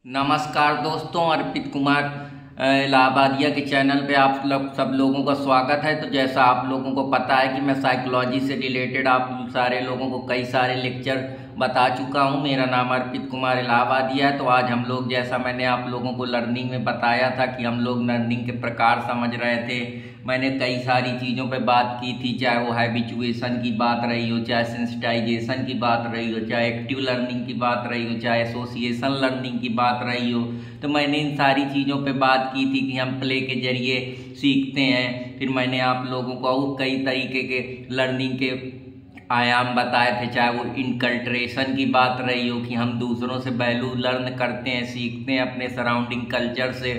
नमस्कार दोस्तों, अर्पित कुमार इलाहाबादिया के चैनल पे आप लोग सब लोगों का स्वागत है। तो जैसा आप लोगों को पता है कि मैं साइकोलॉजी से रिलेटेड आप सारे लोगों को कई सारे लेक्चर बता चुका हूं। मेरा नाम अर्पित कुमार इलाहाबादिया है। तो आज हम लोग, जैसा मैंने आप लोगों को लर्निंग में बताया था कि हम लोग लर्निंग के प्रकार समझ रहे थे, मैंने कई सारी चीज़ों पे बात की थी, चाहे वो हैबिचुएशन की बात रही हो, चाहे सेंसिटाइजेशन की बात रही हो, चाहे एक्टिव लर्निंग की बात रही हो, चाहे एसोसिएशन लर्निंग की बात रही हो। तो मैंने इन सारी चीज़ों पे बात की थी कि हम प्ले के जरिए सीखते हैं। फिर मैंने आप लोगों को और कई तरीके के लर्निंग के आयाम बताए थे, चाहे वो इनकल्ट्रेशन की बात रही हो कि हम दूसरों से वैल्यू लर्न करते हैं, सीखते हैं अपने सराउंडिंग कल्चर से।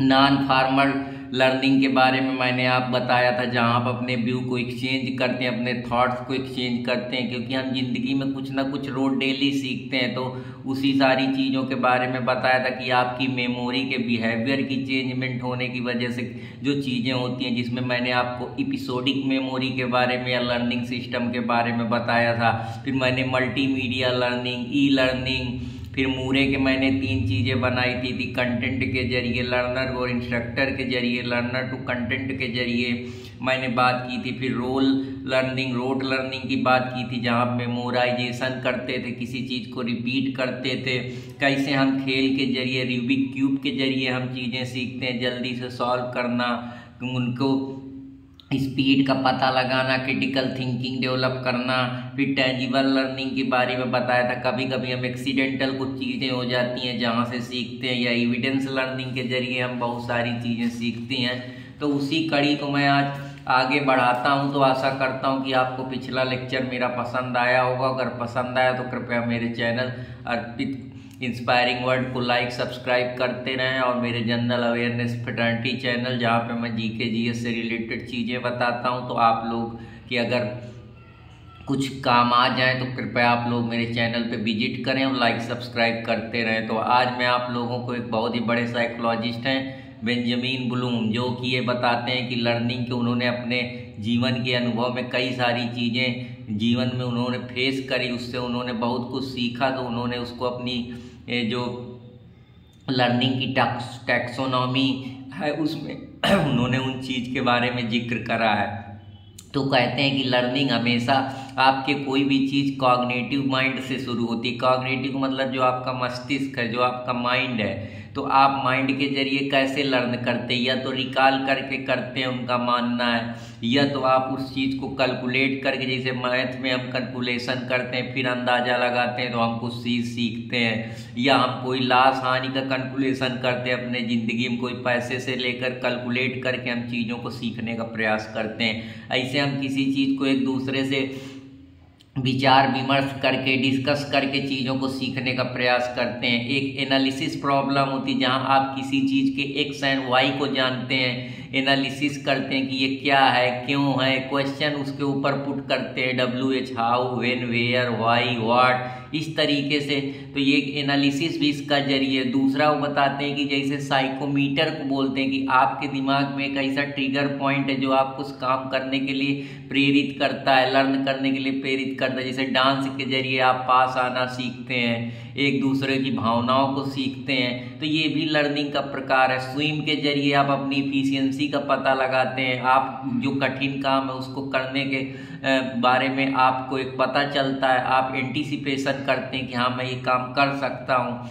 नॉन फॉर्मल लर्निंग के बारे में मैंने आप बताया था, जहां आप अपने व्यू को एक्सचेंज करते हैं, अपने थॉट्स को एक्सचेंज करते हैं, क्योंकि हम जिंदगी में कुछ ना कुछ रोज डेली सीखते हैं। तो उसी सारी चीज़ों के बारे में बताया था कि आपकी मेमोरी के बिहेवियर की चेंजमेंट होने की वजह से जो चीज़ें होती हैं, जिसमें मैंने आपको एपिसोडिक मेमोरी के बारे में या लर्निंग सिस्टम के बारे में बताया था। फिर मैंने मल्टीमीडिया लर्निंग, ई लर्निंग, फिर मूरे के मैंने 3 चीज़ें बनाई थी कंटेंट के जरिए लर्नर और इंस्ट्रक्टर के जरिए, लर्नर टू कंटेंट के जरिए मैंने बात की थी। फिर रोट लर्निंग की बात की थी, जहाँ आप मेमोराइजेशन करते थे, किसी चीज़ को रिपीट करते थे। कैसे हम खेल के जरिए, रूबिक क्यूब के जरिए हम चीज़ें सीखते हैं, जल्दी से सॉल्व करना, उनको स्पीड का पता लगाना, क्रिटिकल थिंकिंग डेवलप करना। फिर टेंजिबल लर्निंग के बारे में बताया था, कभी कभी हम एक्सीडेंटल कुछ चीज़ें हो जाती हैं जहाँ से सीखते हैं, या एविडेंस लर्निंग के जरिए हम बहुत सारी चीज़ें सीखते हैं। तो उसी कड़ी को मैं आज आगे बढ़ाता हूं। तो आशा करता हूं कि आपको पिछला लेक्चर मेरा पसंद आया होगा। अगर पसंद आया तो कृपया मेरे चैनल अर्पित इंस्पायरिंग वर्ड को लाइक सब्सक्राइब करते रहें, और मेरे जनरल अवेयरनेस फ्रेटर्निटी चैनल, जहाँ पे मैं जीके जीएस से रिलेटेड चीज़ें बताता हूँ, तो आप लोग की अगर कुछ काम आ जाए तो कृपया आप लोग मेरे चैनल पे विजिट करें और लाइक सब्सक्राइब करते रहें। तो आज मैं आप लोगों को, एक बहुत ही बड़े साइकोलॉजिस्ट हैं बेंजामिन ब्लूम, जो कि ये बताते हैं कि लर्निंग के उन्होंने अपने जीवन के अनुभव में कई सारी चीज़ें जीवन में उन्होंने फेस करी, उससे उन्होंने बहुत कुछ सीखा। तो उन्होंने उसको अपनी जो लर्निंग की टैक्सोनॉमी है उसमें उन्होंने उन चीज़ के बारे में जिक्र करा है। तो कहते हैं कि लर्निंग हमेशा आपके कोई भी चीज़ कॉग्निटिव माइंड से शुरू होती है। कॉग्निटिव मतलब जो आपका मस्तिष्क है, जो आपका माइंड है। तो आप माइंड के जरिए कैसे लर्न करते हैं, या तो रिकॉल करके करते हैं, उनका मानना है, या तो आप उस चीज़ को कैलकुलेट करके, जैसे मैथ में हम कैलकुलेशन करते हैं फिर अंदाज़ा लगाते हैं तो हम कुछ चीज़ सीखते हैं, या हम कोई लाभ हानि का कैलकुलेशन करते हैं अपने ज़िंदगी में, कोई पैसे से लेकर कैलकुलेट करके हम चीज़ों को सीखने का प्रयास करते हैं। ऐसे हम किसी चीज़ को एक दूसरे से विचार विमर्श करके, डिस्कस करके चीज़ों को सीखने का प्रयास करते हैं। एक एनालिसिस प्रॉब्लम होती है, जहां आप किसी चीज़ के एक्स एंड वाई को जानते हैं, एनालिसिस करते हैं कि ये क्या है, क्यों है, क्वेश्चन उसके ऊपर पुट करते हैं, WH, how, when, where, why, what, इस तरीके से। तो ये एनालिसिस भी इसका जरिए। दूसरा वो बताते हैं कि जैसे साइकोमीटर को बोलते हैं कि आपके दिमाग में एक ऐसा ट्रिगर पॉइंट है जो आपको उस काम करने के लिए प्रेरित करता है, लर्न करने के लिए प्रेरित करता है। जैसे डांस के जरिए आप पास आना सीखते हैं, एक दूसरे की भावनाओं को सीखते हैं, तो ये भी लर्निंग का प्रकार है। स्विम के जरिए आप अपनी इफिशियंसी का पता लगाते हैं, आप जो कठिन काम है उसको करने के बारे में आपको एक पता चलता है, आप एंटीसिपेशन करते हैं कि हाँ मैं ये काम कर सकता हूँ।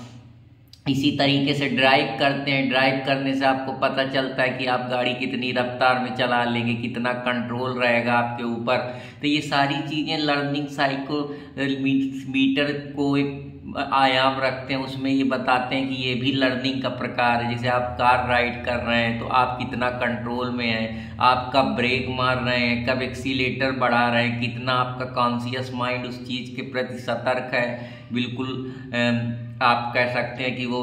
इसी तरीके से ड्राइव करते हैं, ड्राइव करने से आपको पता चलता है कि आप गाड़ी कितनी रफ्तार में चला लेंगे, कितना कंट्रोल रहेगा आपके ऊपर। तो ये सारी चीज़ें लर्निंग साइकोमीटर को एक आयाम रखते हैं, उसमें ये बताते हैं कि ये भी लर्निंग का प्रकार है। जैसे आप कार राइड कर रहे हैं तो आप कितना कंट्रोल में हैं, आप कब ब्रेक मार रहे हैं, कब एक्सीलेटर बढ़ा रहे हैं, कितना आपका कॉन्शियस माइंड उस चीज़ के प्रति सतर्क है। बिल्कुल आप कह सकते हैं कि वो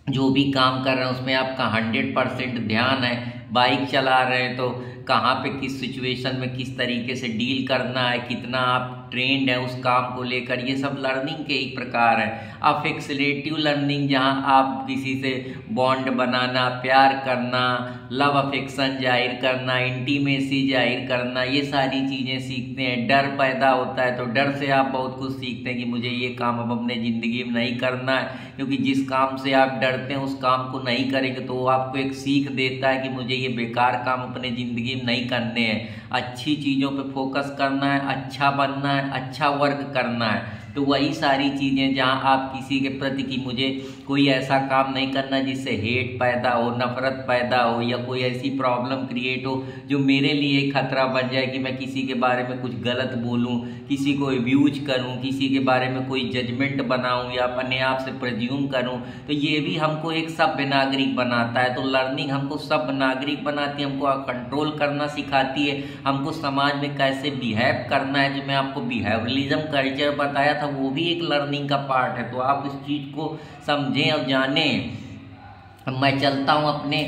जो भी काम कर रहे हैं उसमें आपका 100% ध्यान है। बाइक चला रहे हैं तो कहाँ पे किस सिचुएशन में किस तरीके से डील करना है, कितना आप ट्रेंड है उस काम को लेकर, ये सब लर्निंग के एक प्रकार है। अफेक्सलेटिव लर्निंग, जहाँ आप किसी से बॉन्ड बनाना, प्यार करना, लव अफेक्शन जाहिर करना, इंटीमेसी जाहिर करना, ये सारी चीज़ें सीखते हैं। डर पैदा होता है तो डर से आप बहुत कुछ सीखते हैं कि मुझे ये काम अब अपने ज़िंदगी में नहीं करना है, क्योंकि जिस काम से आप डरते हैं उस काम को नहीं करेंगे तो वो आपको एक सीख देता है कि मुझे ये बेकार काम अपने ज़िंदगी में नहीं करने हैं, अच्छी चीज़ों पे फोकस करना है, अच्छा बनना है, अच्छा वर्क करना है। तो वही सारी चीज़ें जहाँ आप किसी के प्रति कि मुझे कोई ऐसा काम नहीं करना जिससे हेट पैदा हो, नफरत पैदा हो, या कोई ऐसी प्रॉब्लम क्रिएट हो जो मेरे लिए खतरा बन जाए कि मैं किसी के बारे में कुछ गलत बोलूँ, किसी को अब्यूज करूँ, किसी के बारे में कोई जजमेंट बनाऊँ या अपने आप से प्रेज्यूम करूँ। तो ये भी हमको एक सभ्य नागरिक बनाता है। तो लर्निंग हमको सभ्य नागरिक बनाती है, हमको कंट्रोल करना सिखाती है, हमको समाज में कैसे बिहेव करना है। जो मैं आपको बिहेवियरलिज्म कल्चर बताया था वो भी एक लर्निंग का पार्ट है। तो आप इस चीज़ को समझें और जानें। मैं चलता हूँ अपने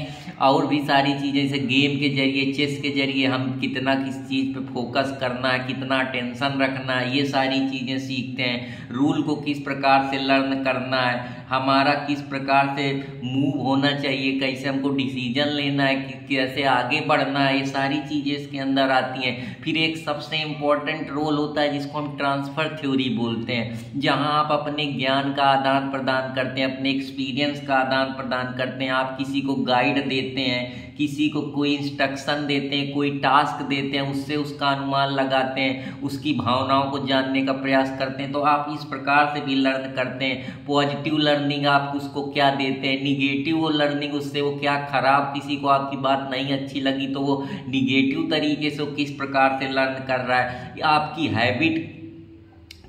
और भी सारी चीज़ें, जैसे गेम के जरिए, चेस के जरिए हम कितना किस चीज़ पे फोकस करना है, कितना टेंशन रखना है, ये सारी चीज़ें सीखते हैं। रूल को किस प्रकार से लर्न करना है, हमारा किस प्रकार से मूव होना चाहिए, कैसे हमको डिसीजन लेना है, कैसे आगे बढ़ना है, ये सारी चीज़ें इसके अंदर आती हैं। फिर एक सबसे इम्पॉर्टेंट रोल होता है जिसको हम ट्रांसफ़र थ्योरी बोलते हैं, जहाँ आप अपने ज्ञान का आदान प्रदान करते हैं, अपने एक्सपीरियंस का आदान प्रदान करते हैं। आप किसी को गाइड देते हैं, किसी को कोई इंस्ट्रक्शन देते हैं, कोई टास्क देते हैं, उससे उसका अनुमान लगाते हैं, उसकी भावनाओं को जानने का प्रयास करते हैं। तो आप इस प्रकार से भी लर्न करते हैं। पॉजिटिव लर्निंग, आप उसको क्या देते हैं, निगेटिव वो लर्निंग, उससे वो क्या खराब, किसी को आपकी बात नहीं अच्छी लगी तो वो निगेटिव तरीके से वो किस प्रकार से लर्न कर रहा है। आपकी हैबिट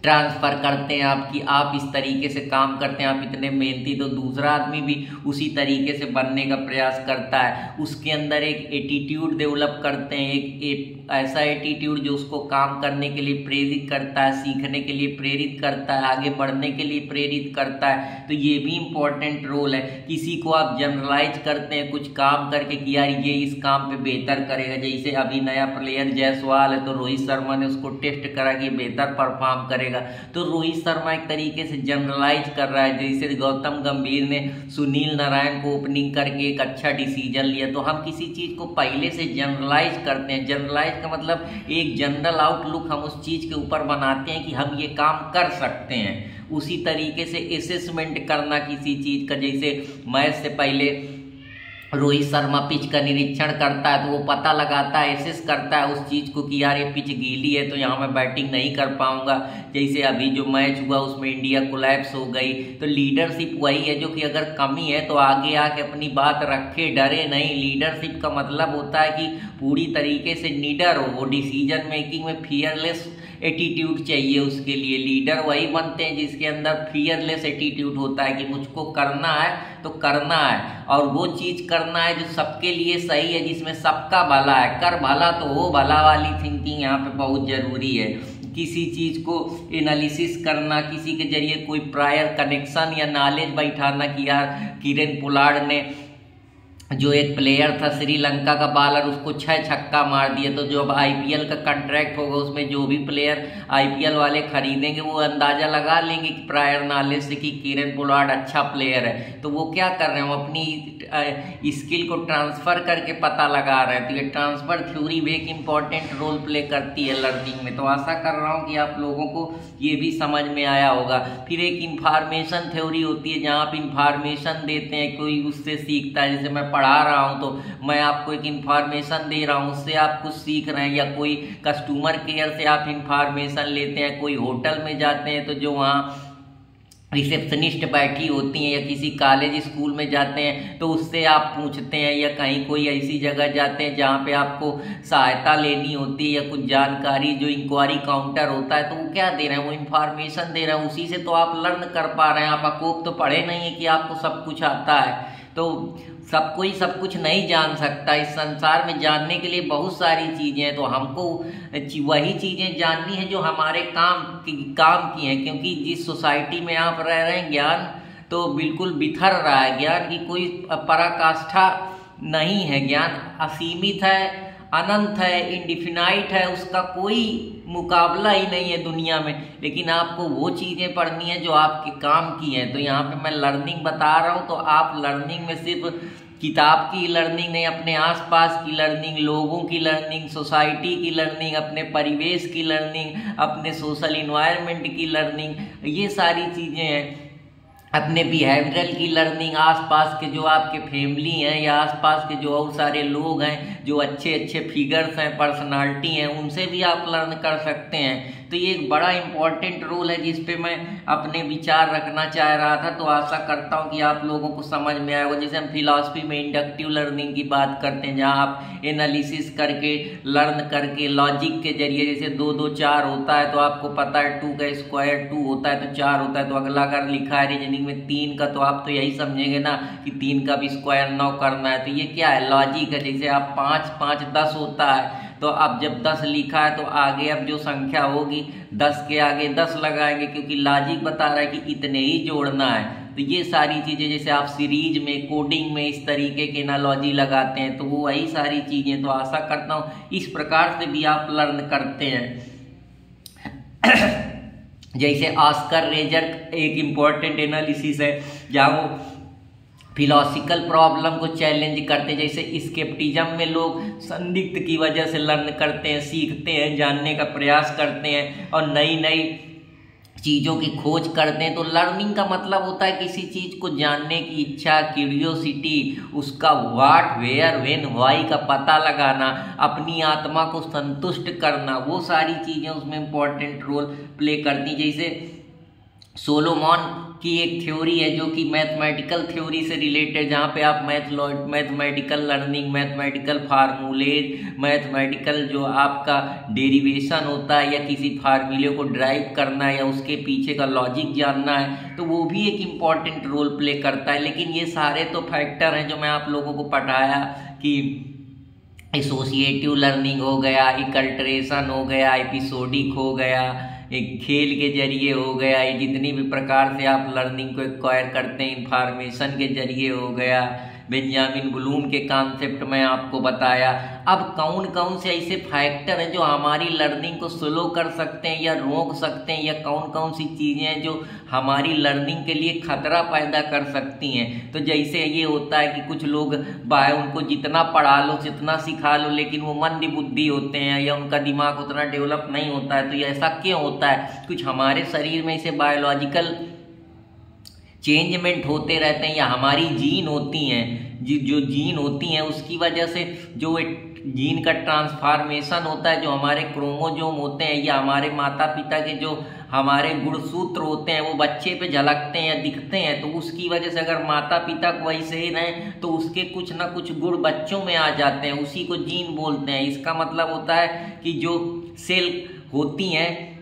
ट्रांसफ़र करते हैं आपकी, आप इस तरीके से काम करते हैं, आप इतने मेहनती, तो दूसरा आदमी भी उसी तरीके से बनने का प्रयास करता है। उसके अंदर एक एटीट्यूड डेवलप करते हैं, एक ऐसा एटीट्यूड जो उसको काम करने के लिए प्रेरित करता है, सीखने के लिए प्रेरित करता है, आगे बढ़ने के लिए प्रेरित करता है। तो ये भी इम्पोर्टेंट रोल है। किसी को आप जनरलाइज करते हैं कुछ काम करके कि यार ये इस काम पे बेहतर करेगा, जैसे अभी नया प्लेयर जायसवाल है तो रोहित शर्मा ने उसको टेस्ट करा कि बेहतर परफॉर्म करेगा, तो रोहित शर्मा एक तरीके से जनरलाइज कर रहा है। जैसे गौतम गंभीर ने सुनील नारायण को ओपनिंग करके एक अच्छा डिसीजन लिया। तो हम किसी चीज़ को पहले से जनरलाइज करते हैं। जनरलाइज का मतलब एक जनरल आउटलुक हम उस चीज़ के ऊपर बनाते हैं कि हम ये काम कर सकते हैं। उसी तरीके से असेसमेंट करना किसी चीज़ का, जैसे मैच से पहले रोहित शर्मा पिच का निरीक्षण करता है तो वो पता लगाता है, एसेस करता है उस चीज़ को कि यार ये पिच गीली है तो यहाँ मैं बैटिंग नहीं कर पाऊंगा। जैसे अभी जो मैच हुआ उसमें इंडिया कोलैप्स हो गई, तो लीडरशिप वही है जो कि अगर कमी है तो आगे आके अपनी बात रखे, डरे नहीं। लीडरशिप का मतलब होता है कि पूरी तरीके से निडर हो, वो डिसीजन मेकिंग में फियरलेस एटीट्यूड चाहिए। उसके लिए लीडर वही बनते हैं जिसके अंदर फियरलेस एटीट्यूड होता है कि मुझको करना है तो करना है, और वो चीज़ करना है जो सबके लिए सही है, जिसमें सबका भला है। कर भला तो हो भला वाली थिंकिंग यहाँ पे बहुत ज़रूरी है। किसी चीज़ को एनालिसिस करना, किसी के जरिए कोई प्रायर कनेक्शन या नॉलेज बैठाना कि यार किरण पोलार्ड ने, जो एक प्लेयर था श्रीलंका का बॉलर, उसको 6 छक्का मार दिया। तो जो अब आईपीएल का कॉन्ट्रैक्ट होगा उसमें जो भी प्लेयर आईपीएल वाले खरीदेंगे वो अंदाज़ा लगा लेंगे कि प्रायर नॉलेज से कि किरण पोलार्ड अच्छा प्लेयर है। तो वो क्या कर रहे हैं, वो अपनी स्किल को ट्रांसफ़र करके पता लगा रहे हैं। तो ये ट्रांसफ़र थ्योरी भी एक इम्पॉर्टेंट रोल प्ले करती है लर्निंग में। तो आशा कर रहा हूँ कि आप लोगों को ये भी समझ में आया होगा। फिर एक इंफॉर्मेशन थ्योरी होती है जहाँ आप इंफॉर्मेशन देते हैं, कोई उससे सीखता है। जैसे मैं पढ़ा रहा हूँ तो मैं आपको एक इन्फॉर्मेशन दे रहा हूँ, उससे आप कुछ सीख रहे हैं। या कोई कस्टमर केयर से आप इन्फॉर्मेशन लेते हैं, कोई होटल में जाते हैं तो जो वहाँ रिसेप्शनिस्ट बैठी होती हैं, या किसी कॉलेज स्कूल में जाते हैं तो उससे आप पूछते हैं, या कहीं कोई ऐसी जगह जाते हैं जहाँ पे आपको सहायता लेनी होती है या कुछ जानकारी, जो इंक्वायरी काउंटर होता है, तो वो क्या दे रहे हैं, वो इन्फॉर्मेशन दे रहे हैं। उसी से तो आप लर्न कर पा रहे हैं। आप अकोप तो पढ़े नहीं है कि आपको सब कुछ आता है। तो सब कोई सब कुछ नहीं जान सकता। इस संसार में जानने के लिए बहुत सारी चीज़ें हैं, तो हमको वही चीज़ें जाननी है जो हमारे काम की हैं। क्योंकि जिस सोसाइटी में आप रह रहे हैं, ज्ञान तो बिल्कुल बिखर रहा है। ज्ञान की कोई पराकाष्ठा नहीं है, ज्ञान असीमित है, अनंत है, इंडिफिनाइट है, उसका कोई मुकाबला ही नहीं है दुनिया में। लेकिन आपको वो चीज़ें पढ़नी है जो आपके काम की हैं। तो यहाँ पे मैं लर्निंग बता रहा हूँ, तो आप लर्निंग में सिर्फ किताब की लर्निंग नहीं, अपने आसपास की लर्निंग, लोगों की लर्निंग, सोसाइटी की लर्निंग, अपने परिवेश की लर्निंग, अपने सोशल इन्वायरमेंट की लर्निंग, ये सारी चीज़ें हैं। अपने बिहेवियरल की लर्निंग, आसपास के जो आपके फैमिली हैं या आसपास के जो और सारे लोग हैं, जो अच्छे अच्छे फिगर्स हैं, पर्सनालिटी हैं, उनसे भी आप लर्न कर सकते हैं। तो ये एक बड़ा इम्पॉर्टेंट रोल है जिस पे मैं अपने विचार रखना चाह रहा था। तो आशा करता हूँ कि आप लोगों को समझ में आएगा। जैसे हम फिलॉसफी में इंडक्टिव लर्निंग की बात करते हैं, जहाँ आप एनालिसिस करके, लर्न करके, लॉजिक के जरिए, जैसे 2 2 4 होता है तो आपको पता है 2 का स्क्वायर 2 होता है तो 4 होता है, तो अगला अगर लिखा है रीजनिंग में 3 का, तो आप तो यही समझेंगे ना कि 3 का भी स्क्वायर 9 करना है। तो ये क्या है, लॉजिक है। जैसे आप 5 5 10 होता है, तो अब जब 10 लिखा है तो आगे अब जो संख्या होगी 10 के आगे 10 लगाएंगे, क्योंकि लॉजिक बता रहा है कि इतने ही जोड़ना है। तो ये सारी चीज़ें जैसे आप सीरीज में, कोडिंग में इस तरीके के एनालॉजी लगाते हैं, तो वो वही सारी चीज़ें। तो आशा करता हूँ इस प्रकार से भी आप लर्न करते हैं। जैसे ऑस्कर रेजर एक इम्पॉर्टेंट एनालिसिस है, जहाँ वो फिलॉसिकल प्रॉब्लम को चैलेंज करते हैं। जैसे स्केप्टिज्म में लोग संदिग्ध की वजह से लर्न करते हैं, सीखते हैं, जानने का प्रयास करते हैं और नई नई चीज़ों की खोज करते हैं। तो लर्निंग का मतलब होता है किसी चीज़ को जानने की इच्छा, क्यूरियोसिटी, उसका व्हाट, वेयर, व्हेन, व्हाई का पता लगाना, अपनी आत्मा को संतुष्ट करना, वो सारी चीज़ें उसमें इम्पोर्टेंट रोल प्ले करती। जैसे सोलोमन की एक थ्योरी है जो कि मैथमेटिकल थ्योरी से रिलेटेड, जहाँ पे आप मैथमेटिकल लर्निंग, मैथमेटिकल फार्मूलेज, मैथमेटिकल जो आपका डेरिवेशन होता है या किसी फार्मूले को ड्राइव करना है या उसके पीछे का लॉजिक जानना है, तो वो भी एक इम्पॉर्टेंट रोल प्ले करता है। लेकिन ये सारे तो फैक्टर हैं जो मैं आप लोगों को पढ़ाया कि एसोसिएटिव लर्निंग हो गया, इकल्ट्रेशन हो गया, एपिसोडिक हो गया, एक खेल के जरिए हो गया, ये जितनी भी प्रकार से आप लर्निंग को एक्वायर करते हैं, इंफॉर्मेशन के जरिए हो गया, बेंजामिन ब्लूम के कॉन्सेप्ट में आपको बताया। अब कौन कौन से ऐसे फैक्टर हैं जो हमारी लर्निंग को स्लो कर सकते हैं या रोक सकते हैं, या कौन कौन सी चीज़ें हैं जो हमारी लर्निंग के लिए खतरा पैदा कर सकती हैं। तो जैसे ये होता है कि कुछ लोग उनको जितना पढ़ा लो, जितना सिखा लो, लेकिन वो मंद बुद्धि होते हैं या उनका दिमाग उतना डेवलप नहीं होता है। तो ये ऐसा क्यों होता है? कुछ हमारे शरीर में ऐसे बायोलॉजिकल चेंजमेंट होते रहते हैं, या हमारी जीन होती हैं, जो जीन होती हैं उसकी वजह से जो जीन का ट्रांसफॉर्मेशन होता है, जो हमारे क्रोमोजोम होते हैं या हमारे माता पिता के जो हमारे गुणसूत्र होते हैं वो बच्चे पे झलकते हैं या दिखते हैं। तो उसकी वजह से अगर माता पिता को वैसे ही रहें तो उसके कुछ ना कुछ गुण बच्चों में आ जाते हैं, उसी को जीन बोलते हैं। इसका मतलब होता है कि जो सेल होती हैं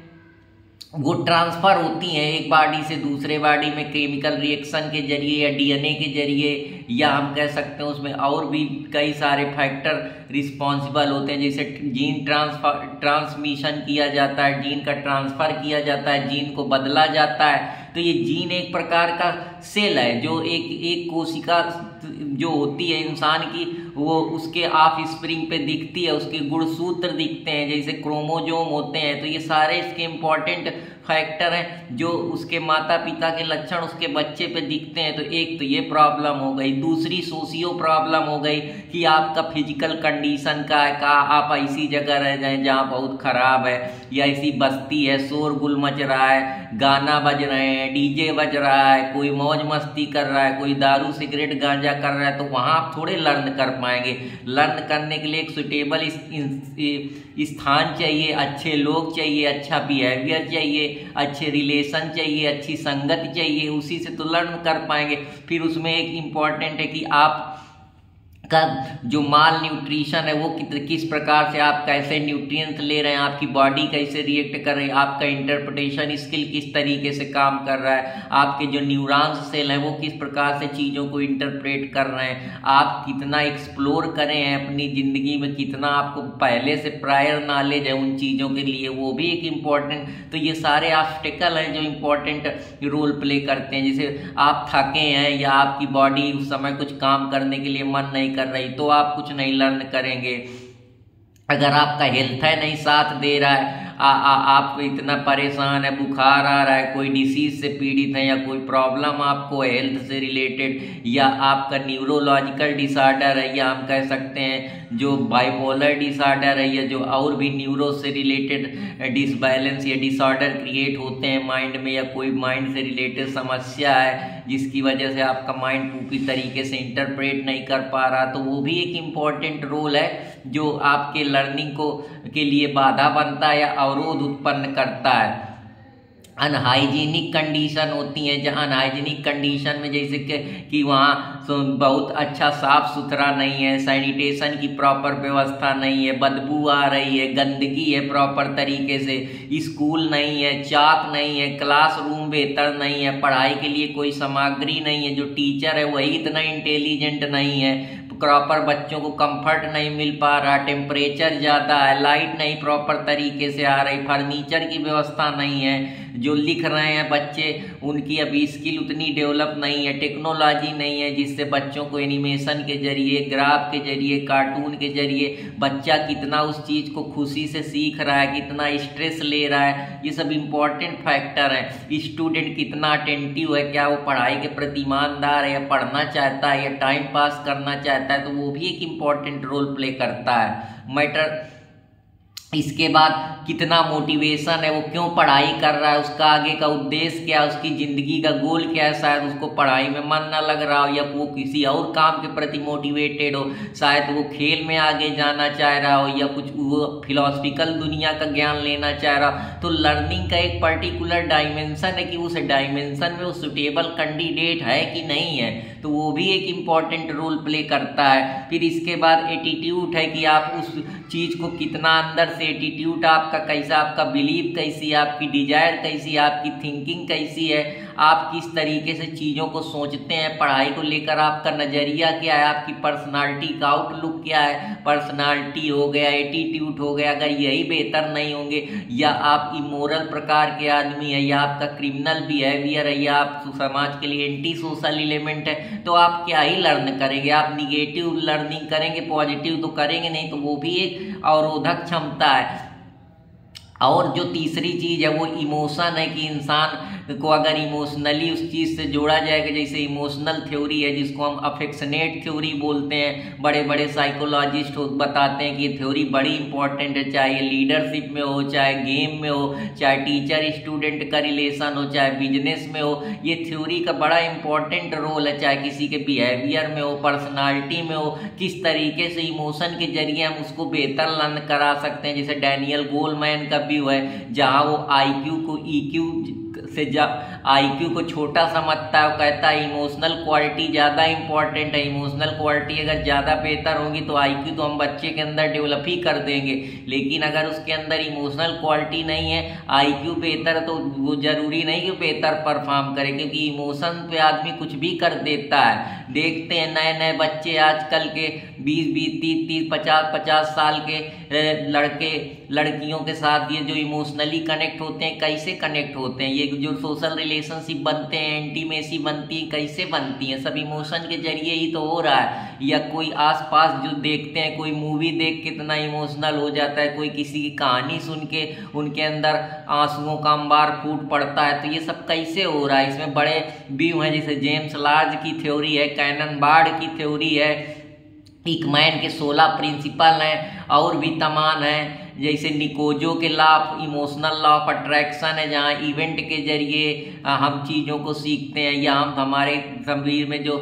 वो ट्रांसफ़र होती हैं एक बॉडी से दूसरे बॉडी में केमिकल रिएक्शन के जरिए या डीएनए के जरिए, या हम कह सकते हैं उसमें और भी कई सारे फैक्टर रिस्पॉन्सिबल होते हैं। जैसे जीन ट्रांसमिशन किया जाता है, जीन का ट्रांसफ़र किया जाता है, जीन को बदला जाता है। तो ये जीन एक प्रकार का सेल है जो एक कोशिका जो होती है इंसान की, वो उसके ऑफ स्प्रिंग पे दिखती है, उसके गुणसूत्र दिखते हैं, जैसे क्रोमोजोम होते हैं। तो ये सारे इसके इम्पॉर्टेंट फैक्टर हैं जो उसके माता पिता के लक्षण उसके बच्चे पे दिखते हैं। तो एक तो ये प्रॉब्लम हो गई। दूसरी सोशियो प्रॉब्लम हो गई कि आपका फिजिकल कंडीशन का है, का आप ऐसी जगह रह जाएं जहाँ बहुत ख़राब है, या ऐसी बस्ती है, शोरगुल मच रहा है, गाना बज रहे हैं, डीजे बज रहा है, कोई मौज मस्ती कर रहा है, कोई दारू सिगरेट गांजा कर रहा है, तो वहाँ आप थोड़े लर्न कर पाएंगे। लर्न करने के लिए एक सुटेबल स्थान चाहिए, अच्छे लोग चाहिए, अच्छा बिहेवियर चाहिए, अच्छे रिलेशन चाहिए, अच्छी संगत चाहिए, उसी से तो लर्न कर पाएंगे। फिर उसमें एक इम्पॉर्टेंट है कि आप का जो माल न्यूट्रिशन है वो किस प्रकार से आप कैसे न्यूट्रिएंट्स ले रहे हैं, आपकी बॉडी कैसे रिएक्ट कर रही है, आपका इंटरप्रिटेशन स्किल किस तरीके से काम कर रहा है, आपके जो न्यूरॉन्स सेल हैं वो किस प्रकार से चीज़ों को इंटरप्रेट कर रहे हैं, आप कितना एक्सप्लोर करें हैं अपनी ज़िंदगी में, कितना आपको पहले से प्रायर नॉलेज है उन चीज़ों के लिए, वो भी एक इम्पॉर्टेंट। तो ये सारे ऑब्स्टेकल हैं जो इम्पोर्टेंट रोल प्ले करते हैं। जैसे आप थके हैं या आपकी बॉडी उस समय कुछ काम करने के लिए मन नहीं नहीं कर रही तो आप कुछ नहीं लर्न करेंगे। अगर आपका हेल्थ है नहीं साथ दे रहा है, आप इतना परेशान है, बुखार आ रहा है, कोई डिसीज से पीड़ित है या कोई प्रॉब्लम आपको हेल्थ से रिलेटेड, या आपका न्यूरोलॉजिकल डिसऑर्डर है, या हम कह सकते हैं जो बाइपोलर डिसऑर्डर है, या जो और भी न्यूरो से रिलेटेड डिसबैलेंस या डिसऑर्डर क्रिएट होते हैं माइंड में, या कोई माइंड से रिलेटेड समस्या है जिसकी वजह से आपका माइंड पूरी तरीके से इंटरप्रेट नहीं कर पा रहा, तो वो भी एक इम्पॉर्टेंट रोल है जो आपके लर्निंग को के लिए बाधा बनता है या अवरोध उत्पन्न करता है। अनहाइजीनिक कंडीशन होती हैं, जहाँ अनहाइजीनिक कंडीशन में जैसे कि वहाँ बहुत अच्छा साफ सुथरा नहीं है, सैनिटेशन की प्रॉपर व्यवस्था नहीं है, बदबू आ रही है, गंदगी है प्रॉपर तरीके से, स्कूल नहीं है, चाक नहीं है, क्लासरूम बेहतर नहीं है, पढ़ाई के लिए कोई सामग्री नहीं है, जो टीचर है वही इतना इंटेलिजेंट नहीं है, प्रॉपर बच्चों को कंफर्ट नहीं मिल पा रहा, टेम्परेचर ज़्यादा है, लाइट नहीं प्रॉपर तरीके से आ रही, फर्नीचर की व्यवस्था नहीं है, जो लिख रहे हैं बच्चे उनकी अभी स्किल उतनी डेवलप नहीं है, टेक्नोलॉजी नहीं है जिससे बच्चों को एनिमेशन के जरिए, ग्राफ के जरिए, कार्टून के जरिए बच्चा कितना उस चीज़ को खुशी से सीख रहा है, कितना स्ट्रेस ले रहा है, ये सब इम्पोर्टेंट फैक्टर हैं। स्टूडेंट कितना अटेंटिव है, क्या वो पढ़ाई के प्रति ईमानदार है, या पढ़ना चाहता है, या टाइम पास करना चाहता है, तो वो भी एक इम्पॉर्टेंट रोल प्ले करता है मैटर। इसके बाद कितना मोटिवेशन है, वो क्यों पढ़ाई कर रहा है, उसका आगे का उद्देश्य क्या है, उसकी ज़िंदगी का गोल क्या है, शायद उसको पढ़ाई में मन ना लग रहा हो, या वो किसी और काम के प्रति मोटिवेटेड हो, शायद वो खेल में आगे जाना चाह रहा हो, या कुछ वो फिलोसफिकल दुनिया का ज्ञान लेना चाह रहा हो। तो लर्निंग का एक पर्टिकुलर डायमेंशन है कि उस डायमेंशन में वो सुटेबल कैंडिडेट है कि नहीं है, तो वो भी एक इम्पॉर्टेंट रोल प्ले करता है। फिर इसके बाद एटीट्यूड है कि आप उस चीज़ को कितना अंदर से एटीट्यूड आपका कैसा, आपका बिलीव कैसी है, आपकी डिजायर कैसी है, आपकी थिंकिंग कैसी है, आप किस तरीके से चीज़ों को सोचते हैं, पढ़ाई को लेकर आपका नज़रिया क्या है, आपकी पर्सनालिटी का आउटलुक क्या है, पर्सनालिटी हो गया, एटीट्यूड हो गया, अगर यही बेहतर नहीं होंगे, या आप इमोरल प्रकार के आदमी है, या आपका क्रिमिनल बिहेवियर है, या आप समाज के लिए एंटी सोशल एलिमेंट है, तो आप क्या ही लर्न करेंगे, आप निगेटिव लर्निंग करेंगे, पॉजिटिव तो करेंगे नहीं, तो वो भी एक अवरोधक क्षमता है। और जो तीसरी चीज़ है वो इमोशन है कि इंसान को अगर इमोशनली उस चीज़ से जोड़ा जाएगा, जैसे इमोशनल थ्योरी है जिसको हम अफेक्शनेट थ्योरी बोलते हैं, बड़े बड़े साइकोलॉजिस्ट बताते हैं कि ये थ्योरी बड़ी इंपॉर्टेंट है, चाहे लीडरशिप में हो, चाहे गेम में हो, चाहे टीचर स्टूडेंट का रिलेशन हो, चाहे बिजनेस में हो, ये थ्योरी का बड़ा इंपॉर्टेंट रोल है, चाहे किसी के बिहेवियर में हो, पर्सनालिटी में हो, किस तरीके से इमोशन के जरिए हम उसको बेहतर लर्न करा सकते हैं। जैसे डैनियल गोलमैन का व्यू है, जहाँ वो IQ को EQ से IQ को छोटा समझता है, वो कहता है इमोशनल क्वालिटी ज़्यादा इंपॉर्टेंट है, इमोशनल क्वालिटी अगर ज़्यादा बेहतर होगी तो IQ तो हम बच्चे के अंदर डेवलप ही कर देंगे, लेकिन अगर उसके अंदर इमोशनल क्वालिटी नहीं है, IQ बेहतर है, तो वो ज़रूरी नहीं कि बेहतर परफॉर्म करे, क्योंकि इमोशन पे आदमी कुछ भी कर देता है। देखते हैं नए नए बच्चे आजकल के 20-20, 30-30, 50-50 साल के लड़के लड़कियों के साथ ये जो इमोशनली कनेक्ट होते हैं, कैसे कनेक्ट होते हैं, ये जो सोशल रिलेशनशिप बनते हैं, इंटीमेसी बनती है, कैसे बनती हैं, सब इमोशन के जरिए ही तो हो रहा है। या कोई आसपास जो देखते हैं, कोई मूवी देख कितना इमोशनल हो जाता है, कोई किसी की कहानी सुन के उनके अंदर आंसुओं का अंबार फूट पड़ता है, तो ये सब कैसे हो रहा है। इसमें बड़े व्यू हैं, जैसे जेम्स लार्ज की थ्योरी है, कैनन बार्ड की थ्योरी है, एकमैन के 16 प्रिंसिपल हैं, और भी तमाम हैं, जैसे निकोजो के law of emotional law of attraction है, जहाँ इवेंट के जरिए हम चीज़ों को सीखते हैं, या हम हमारे शरीर में जो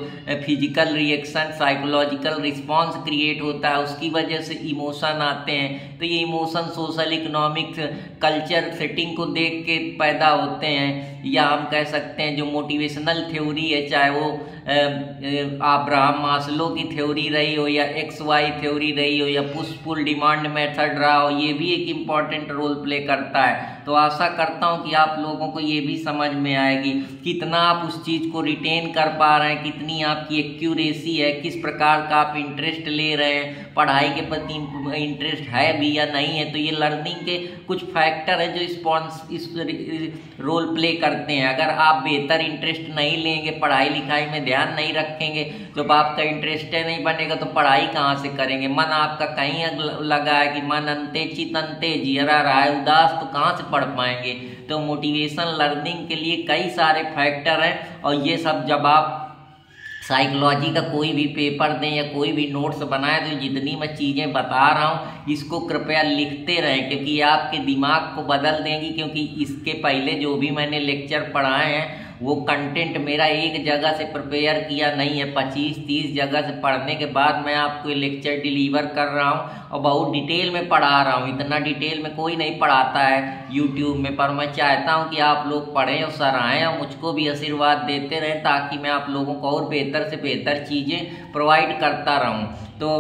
physical reaction, psychological response create होता है, उसकी वजह से इमोशन आते हैं। तो ये emotion social economic culture setting को देख के पैदा होते हैं, या हम कह सकते हैं जो मोटिवेशनल थ्योरी है, चाहे वो अब्राहम मास्लो की थ्योरी रही हो, या XY थ्योरी रही हो, या पुश पुल डिमांड मेथड रहा हो, ये भी एक इम्पॉर्टेंट रोल प्ले करता है। तो आशा करता हूँ कि आप लोगों को ये भी समझ में आएगी कितना आप उस चीज़ को रिटेन कर पा रहे हैं, कितनी आपकी एक्यूरेसी है, किस प्रकार का आप इंटरेस्ट ले रहे हैं, पढ़ाई के प्रति इंटरेस्ट है भी या नहीं है। तो ये लर्निंग के कुछ फैक्टर हैं जो इस रोल प्ले करते हैं। अगर आप बेहतर इंटरेस्ट नहीं लेंगे, पढ़ाई लिखाई में ध्यान नहीं रखेंगे, जब आपका इंटरेस्ट नहीं बनेगा तो पढ़ाई कहाँ से करेंगे। मन आपका कहीं लगा है कि मन अंते चित अंते जियरा रहा है, उदास तो कहाँ से पढ़ पाएंगे। तो मोटिवेशन लर्निंग के लिए कई सारे फैक्टर हैं और ये सब जब आप साइकोलॉजी का कोई भी पेपर दें या कोई भी नोट्स बनाए तो जितनी मैं चीज़ें बता रहा हूँ इसको कृपया लिखते रहें, क्योंकि ये आपके दिमाग को बदल देंगी। क्योंकि इसके पहले जो भी मैंने लेक्चर पढ़ाए हैं वो कंटेंट मेरा एक जगह से प्रिपेयर किया नहीं है, 25-30 जगह से पढ़ने के बाद मैं आपको ये लेक्चर डिलीवर कर रहा हूँ और बहुत डिटेल में पढ़ा रहा हूँ। इतना डिटेल में कोई नहीं पढ़ाता है यूट्यूब में, पर मैं चाहता हूँ कि आप लोग पढ़ें और सराहें और मुझको भी आशीर्वाद देते रहें ताकि मैं आप लोगों को और बेहतर से बेहतर चीज़ें प्रोवाइड करता रहूँ। तो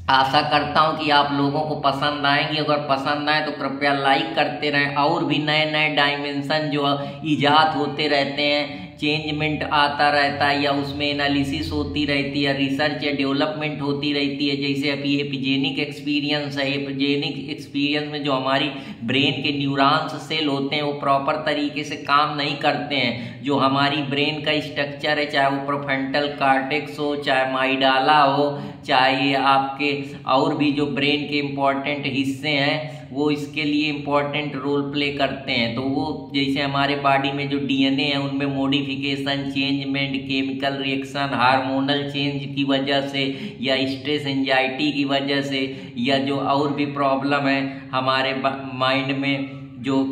आशा करता हूं कि आप लोगों को पसंद आएंगी। अगर पसंद आए तो कृपया लाइक करते रहें। और भी नए नए डायमेंशन जो इजाद होते रहते हैं, चेंजमेंट आता रहता है या उसमें एनालिसिस होती रहती है, रिसर्च या डेवलपमेंट होती रहती है। जैसे अभी एपिजेनिक एक्सपीरियंस है, एपिजेनिक एक्सपीरियंस में जो हमारी ब्रेन के न्यूरॉन्स सेल होते हैं वो प्रॉपर तरीके से काम नहीं करते हैं। जो हमारी ब्रेन का स्ट्रक्चर है, चाहे वो प्रोफ्रंटल कॉर्टेक्स हो, चाहे माइडाला हो, चाहे आपके और भी जो ब्रेन के इम्पॉर्टेंट हिस्से हैं वो इसके लिए इम्पॉर्टेंट रोल प्ले करते हैं। तो वो जैसे हमारे बॉडी में जो डीएनए है उनमें modification, changement, chemical reaction, hormonal change की वजह से या स्ट्रेस एंजाइटी की वजह से या जो और भी प्रॉब्लम है हमारे माइंड में जो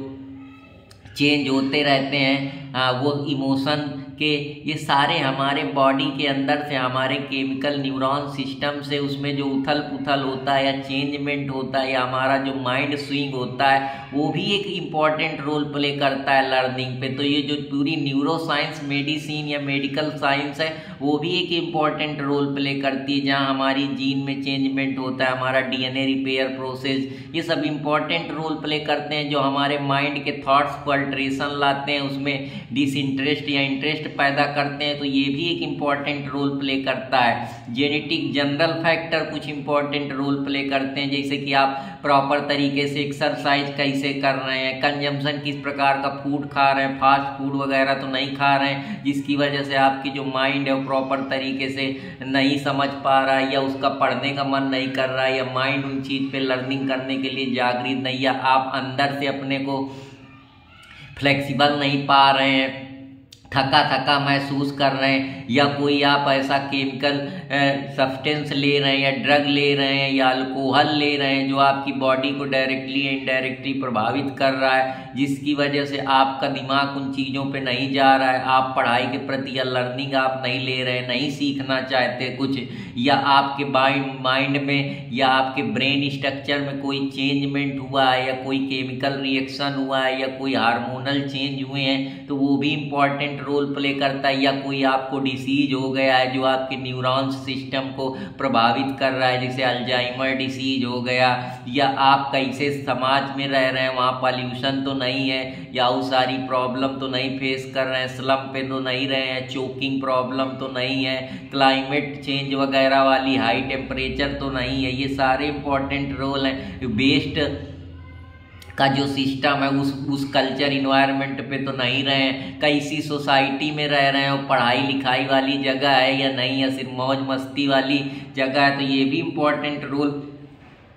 चेंज होते रहते हैं, वो इमोशन के ये सारे हमारे बॉडी के अंदर से हमारे केमिकल न्यूरॉन सिस्टम से उसमें जो उथल पुथल होता है या चेंजमेंट होता है या हमारा जो माइंड स्विंग होता है वो भी एक इम्पॉर्टेंट रोल प्ले करता है लर्निंग पे। तो ये जो पूरी न्यूरो साइंस, मेडिसिन या मेडिकल साइंस है वो भी एक इम्पॉर्टेंट रोल प्ले करती है, जहाँ हमारी जीन में चेंजमेंट होता है, हमारा डीएनए रिपेयर प्रोसेस, ये सब इम्पॉर्टेंट रोल प्ले करते हैं जो हमारे माइंड के थॉट्स को अल्ट्रेशन लाते हैं, उसमें डिसइंटरेस्ट या इंटरेस्ट पैदा करते हैं। तो ये भी एक इम्पॉर्टेंट रोल प्ले करता है। जेनेटिक जनरल फैक्टर कुछ इम्पॉर्टेंट रोल प्ले करते हैं, जैसे कि आप प्रॉपर तरीके से एक्सरसाइज कैसे कर रहे हैं, कंजम्पशन किस प्रकार का फूड खा रहे हैं, फास्ट फूड वगैरह तो नहीं खा रहे हैं जिसकी वजह से आपकी जो माइंड है वो प्रॉपर तरीके से नहीं समझ पा रहा है या उसका पढ़ने का मन नहीं कर रहा है या माइंड उन चीज़ पे लर्निंग करने के लिए जागृत नहीं, या आप अंदर से अपने को फ्लेक्सिबल नहीं पा रहे हैं, थका थका महसूस कर रहे हैं, या कोई आप ऐसा केमिकल सब्सटेंस ले रहे हैं या ड्रग ले रहे हैं या अल्कोहल ले रहे हैं जो आपकी बॉडी को डायरेक्टली या इनडायरेक्टली प्रभावित कर रहा है, जिसकी वजह से आपका दिमाग उन चीज़ों पे नहीं जा रहा है, आप पढ़ाई के प्रति या लर्निंग आप नहीं ले रहे हैं, नहीं सीखना चाहते कुछ, या आपके माइंड में या आपके ब्रेन स्ट्रक्चर में कोई चेंजमेंट हुआ है या कोई केमिकल रिएक्शन हुआ है या कोई हार्मोनल चेंज हुए हैं, तो वो भी इम्पॉर्टेंट रोल प्ले करता है। या कोई आपको डिसीज हो गया है जो आपके न्यूरॉन्स सिस्टम को प्रभावित कर रहा है, जैसे अल्जाइमर डिसीज हो गया, या आप कैसे समाज में रह रहे हैं, वहाँ पॉल्यूशन तो नहीं है या वो सारी प्रॉब्लम तो नहीं फेस कर रहे हैं, स्लम पे तो नहीं रहे हैं, चोकिंग प्रॉब्लम तो नहीं है, क्लाइमेट चेंज वगैरह वाली हाई टेम्परेचर तो नहीं है, ये सारे इम्पोर्टेंट रोल हैं। वेस्ट का जो सिस्टम है उस कल्चर इन्वायरमेंट पे तो नहीं रहे हैं, कैसी सोसाइटी में रह रहे हैं और पढ़ाई लिखाई वाली जगह है या नहीं, या सिर्फ मौज मस्ती वाली जगह है, तो ये भी इम्पोर्टेंट रोल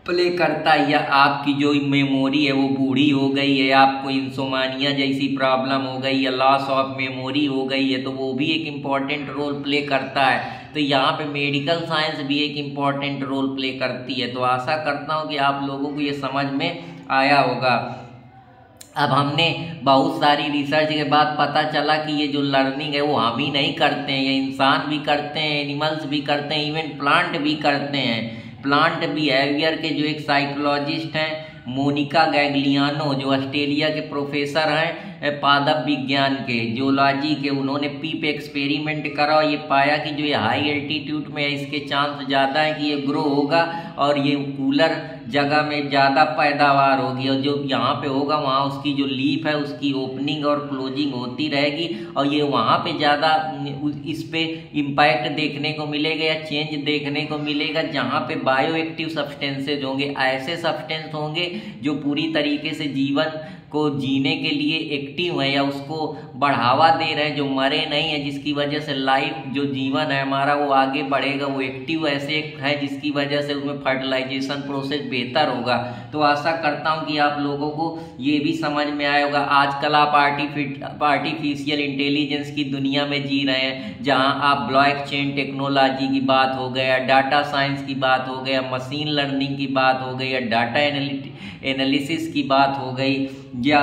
प्ले करता है। या आपकी जो मेमोरी है वो बूढ़ी हो गई है, आपको इंसोमानिया जैसी प्रॉब्लम हो गई या लॉस ऑफ मेमोरी हो गई है, तो वो भी एक इम्पॉर्टेंट रोल प्ले करता है। तो यहाँ पे मेडिकल साइंस भी एक इम्पॉर्टेंट रोल प्ले करती है। तो आशा करता हूँ कि आप लोगों को ये समझ में आया होगा। अब हमने बहुत सारी रिसर्च के बाद पता चला कि ये जो लर्निंग है वो हम ही नहीं करते हैं, ये इंसान भी करते हैं, एनिमल्स भी करते हैं, इवन प्लांट भी करते हैं। प्लांट बिहेवियर के जो एक साइकोलॉजिस्ट हैं मोनिका गैग्लियानो, जो ऑस्ट्रेलिया के प्रोफेसर हैं, पादप विज्ञान के, जियोलॉजी के, उन्होंने पी पे एक्सपेरिमेंट करा और ये पाया कि जो ये हाई एल्टीट्यूड में है इसके चांस ज़्यादा है कि ये ग्रो होगा और ये कूलर जगह में ज़्यादा पैदावार होगी, और जो यहाँ पे होगा वहाँ उसकी जो लीफ है उसकी ओपनिंग और क्लोजिंग होती रहेगी और ये वहाँ पे ज़्यादा इस पे इम्पैक्ट देखने को मिलेगा या चेंज देखने को मिलेगा जहाँ पे बायो एक्टिव सब्सटेंसेज होंगे, ऐसे सब्सटेंस होंगे जो पूरी तरीके से जीवन को जीने के लिए एक्टिव है या उसको बढ़ावा दे रहे हैं, जो मरे नहीं है, जिसकी वजह से लाइफ जो जीवन है हमारा वो आगे बढ़ेगा, वो एक्टिव ऐसे है जिसकी वजह से उसमें फर्टिलाइजेशन प्रोसेस बेहतर होगा। तो आशा करता हूँ कि आप लोगों को ये भी समझ में आया होगा। आजकल आप आर्टिफिशियल इंटेलिजेंस की दुनिया में जी रहे हैं, जहाँ आप ब्लॉकचेन टेक्नोलॉजी की बात हो गया, डाटा साइंस की बात हो गया, मशीन लर्निंग की बात हो गई, या डाटा एनालिसिस की बात हो गई, या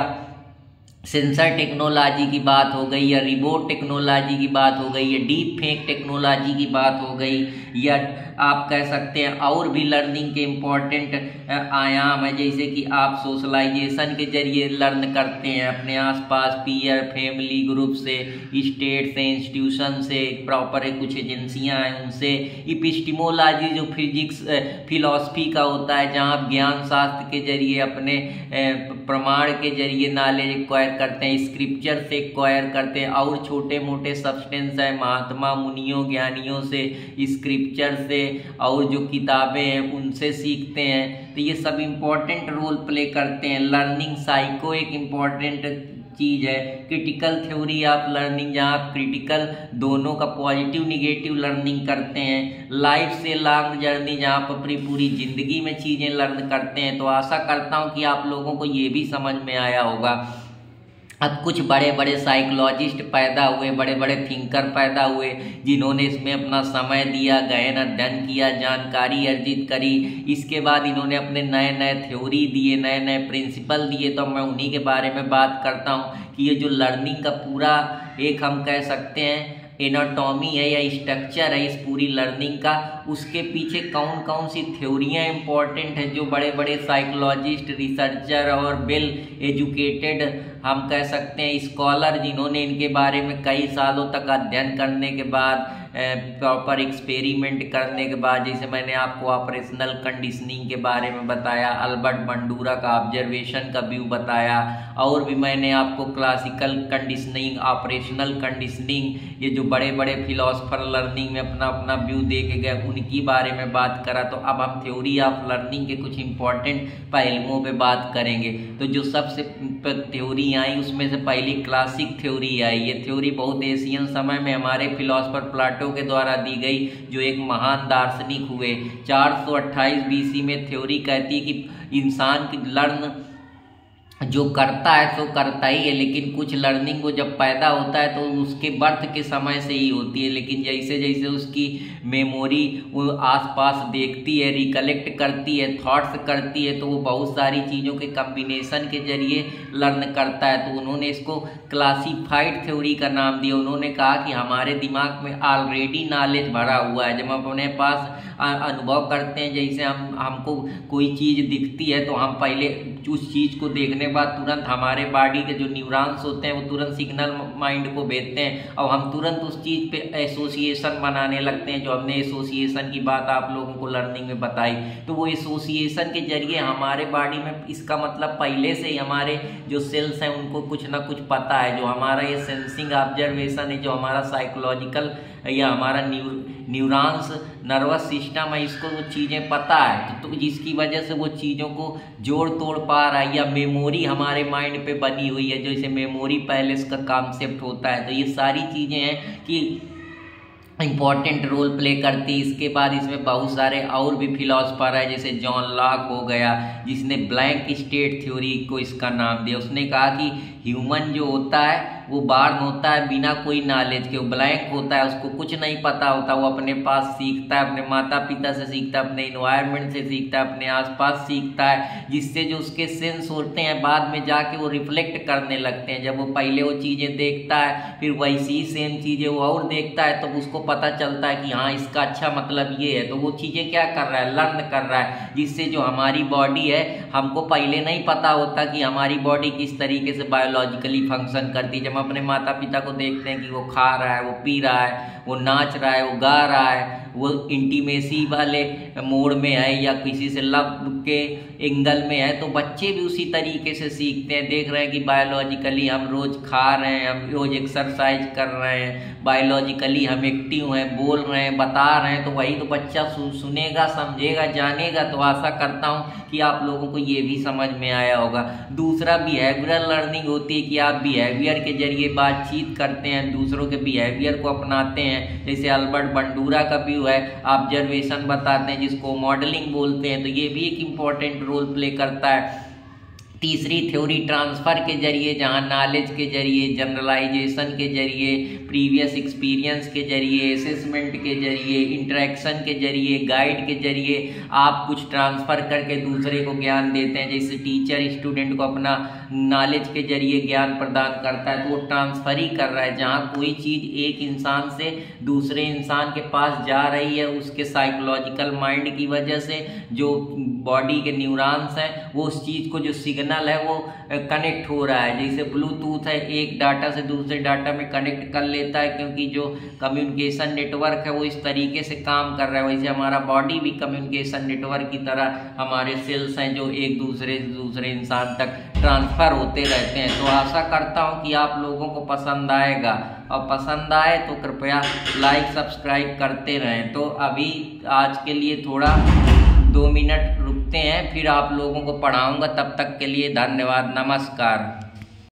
सेंसर टेक्नोलॉजी की बात हो गई, या रिबोट टेक्नोलॉजी की बात हो गई, या डीप फेक टेक्नोलॉजी की बात हो गई, या आप कह सकते हैं और भी लर्निंग के इम्पॉर्टेंट आयाम है, जैसे कि आप सोशलाइजेशन के जरिए लर्न करते हैं अपने आसपास पीयर फैमिली ग्रुप से, स्टेट से, इंस्टीट्यूशन से, प्रॉपर कुछ एजेंसियां हैं उनसे, इपिस्टिमोलॉजी जो फिजिक्स फिलॉसफी का होता है जहां आप ज्ञान शास्त्र के जरिए अपने प्रमाण के जरिए नॉलेज एक्वायर करते हैं, स्क्रिप्चर से एक्वायर करते हैं, और छोटे मोटे सब्सटेंस है महात्मा मुनियों ज्ञानियों से, स्क्रिप्चर से, और जो किताबें हैं उनसे सीखते हैं। तो ये सब इम्पोर्टेंट रोल प्ले करते हैं। लर्निंग साइको एक इम्पॉर्टेंट चीज़ है, क्रिटिकल थ्योरी ऑफ लर्निंग जहाँ आप क्रिटिकल दोनों का पॉजिटिव निगेटिव लर्निंग करते हैं, लाइफ से लॉन्ग जर्नी जहाँ आप अपनी पूरी ज़िंदगी में चीज़ें लर्न करते हैं। तो आशा करता हूँ कि आप लोगों को ये भी समझ में आया होगा। अब कुछ बड़े बड़े साइकोलॉजिस्ट पैदा हुए, बड़े बड़े थिंकर पैदा हुए जिन्होंने इसमें अपना समय दिया, गहन अध्ययन किया, जानकारी अर्जित करी। इसके बाद इन्होंने अपने नए नए थ्योरी दिए, नए नए प्रिंसिपल दिए। तो मैं उन्हीं के बारे में बात करता हूँ कि ये जो लर्निंग का पूरा एक हम कह सकते हैं एनाटॉमी है या स्ट्रक्चर है इस पूरी लर्निंग का, उसके पीछे कौन कौन सी थ्योरियाँ इंपॉर्टेंट हैं, जो बड़े बड़े साइकोलॉजिस्ट, रिसर्चर और वेल एजुकेटेड हम कह सकते हैं स्कॉलर जिन्होंने इनके बारे में कई सालों तक अध्ययन करने के बाद प्रॉपर एक्सपेरिमेंट करने के बाद, जैसे मैंने आपको ऑपरेशनल कंडीशनिंग के बारे में बताया, अल्बर्ट बंडूरा का ऑब्जर्वेशन का व्यू बताया, और भी मैंने आपको क्लासिकल कंडीशनिंग, ऑपरेशनल कंडीशनिंग, ये जो बड़े बड़े फिलोसफर लर्निंग में अपना अपना व्यू दे के गए उनकी बारे में बात करा। तो अब हम थ्योरी ऑफ लर्निंग के कुछ इंपॉर्टेंट पहलुओं पे बात करेंगे। तो जो सबसे थ्योरी आई उसमें से पहली क्लासिक थ्योरी आई। ये थ्योरी बहुत एशियन समय में हमारे फिलोसफर प्लाटो के द्वारा दी गई, जो एक महान दार्शनिक हुए। 428 BC में थ्योरी कहती है कि इंसान की लर्न जो करता है तो करता ही है, लेकिन कुछ लर्निंग वो जब पैदा होता है तो उसके बर्थ के समय से ही होती है, लेकिन जैसे जैसे उसकी मेमोरी वो आसपास देखती है, रिकलेक्ट करती है, थॉट्स करती है, तो वो बहुत सारी चीज़ों के कम्बिनेशन के जरिए लर्न करता है। तो उन्होंने इसको क्लासिफाइड थ्योरी का नाम दिया। उन्होंने कहा कि हमारे दिमाग में ऑलरेडी नॉलेज भरा हुआ है, जब हम अपने पास अनुभव करते हैं, जैसे हमको कोई चीज़ दिखती है तो हम पहले उस चीज़ को देखने के बाद तुरंत हमारे बॉडी के जो न्यूरॉन्स होते हैं वो तुरंत सिग्नल माइंड को भेजते हैं और हम तुरंत उस चीज़ पे एसोसिएशन बनाने लगते हैं। जो हमने एसोसिएशन की बात आप लोगों को लर्निंग में बताई, तो वो एसोसिएशन के जरिए हमारे बॉडी में, इसका मतलब पहले से ही हमारे जो सेल्स हैं उनको कुछ ना कुछ पता है। जो हमारा ये सेंसिंग ऑब्जर्वेशन है, जो हमारा साइकोलॉजिकल या हमारा न्यूरॉन्स नर्वस सिस्टम है, इसको वो चीज़ें पता है, तो जिसकी वजह से वो चीज़ों को जोड़ तोड़ पा रहा है, या मेमोरी हमारे माइंड पे बनी हुई है, जैसे मेमोरी पैलेस का कॉन्सेप्ट होता है। तो ये सारी चीज़ें हैं कि इम्पॉर्टेंट रोल प्ले करती है। इसके बाद इसमें बहुत सारे और भी फिलोसफर है, जैसे जॉन लॉक हो गया, जिसने ब्लैंक स्टेट थ्योरी को इसका नाम दिया। उसने कहा कि ह्यूमन जो होता है वो बार्न होता है बिना कोई नॉलेज के, वो ब्लैंक होता है, उसको कुछ नहीं पता होता, वो अपने पास सीखता है, अपने माता पिता से सीखता है, अपने इन्वायरमेंट से सीखता है, अपने आसपास सीखता है, जिससे जो उसके सेंस होते हैं बाद में जाके वो रिफ्लेक्ट करने लगते हैं। जब वो पहले वो चीज़ें देखता है, फिर वैसी ही सेम चीज़ें वो और देखता है, तो उसको पता चलता है कि हाँ इसका अच्छा मतलब ये है, तो वो चीज़ें क्या कर रहा है, लर्न कर रहा है, जिससे जो हमारी बॉडी है, हमको पहले नहीं पता होता कि हमारी बॉडी किस तरीके से बायोलॉजी बायोलॉजिकली फंक्शन करती है। जब हम अपने माता पिता को देखते हैं कि वो खा रहा है, वो पी रहा है, वो नाच रहा है, वो गा रहा है, वो इंटीमेसी वाले मोड में है या किसी से लव के एंगल में है, तो बच्चे भी उसी तरीके से सीखते हैं। देख रहे हैं कि बायोलॉजिकली हम रोज़ खा रहे हैं, हम रोज़ एक्सरसाइज कर रहे हैं, बायोलॉजिकली हम एक्टिव हैं, बोल रहे हैं, बता रहे हैं, तो वही तो बच्चा सुनेगा, समझेगा, जानेगा। तो आशा करता हूँ कि आप लोगों को ये भी समझ में आया होगा। दूसरा बिहेवियरल लर्निंग होती है कि आप बिहेवियर के जरिए बातचीत करते हैं, दूसरों के बिहेवियर को अपनाते हैं। जैसे अल्बर्ट बंडूरा का व्यू है, ऑब्जर्वेशन बताते हैं, जिसको मॉडलिंग बोलते हैं, तो ये भी एक इम्पॉर्टेंट रोल प्ले करता है। तीसरी थ्योरी ट्रांसफ़र के जरिए, जहाँ नॉलेज के जरिए, जनरलाइजेशन के जरिए, प्रीवियस एक्सपीरियंस के जरिए, असेसमेंट के जरिए, इंटरेक्शन के जरिए, गाइड के जरिए आप कुछ ट्रांसफ़र करके दूसरे को ज्ञान देते हैं। जैसे टीचर स्टूडेंट को अपना नॉलेज के जरिए ज्ञान प्रदान करता है, तो वो ट्रांसफ़र ही कर रहा है। जहाँ कोई चीज़ एक इंसान से दूसरे इंसान के पास जा रही है, उसके साइकोलॉजिकल माइंड की वजह से जो बॉडी के न्यूरॉन्स हैं वो उस चीज़ को, जो सिग्नल है वो कनेक्ट हो रहा है। जैसे ब्लूटूथ है, एक डाटा से दूसरे डाटा में कनेक्ट कर लेता है, क्योंकि जो कम्युनिकेशन नेटवर्क है वो इस तरीके से काम कर रहा है। वैसे हमारा बॉडी भी कम्युनिकेशन नेटवर्क की तरह हमारे सेल्स हैं जो एक दूसरे से दूसरे इंसान तक ट्रांसफ़र होते रहते हैं। तो आशा करता हूँ कि आप लोगों को पसंद आएगा, और पसंद आए तो कृपया लाइक सब्सक्राइब करते रहें। तो अभी आज के लिए थोड़ा 2 मिनट रुकते हैं, फिर आप लोगों को पढ़ाऊँगा। तब तक के लिए धन्यवाद, नमस्कार।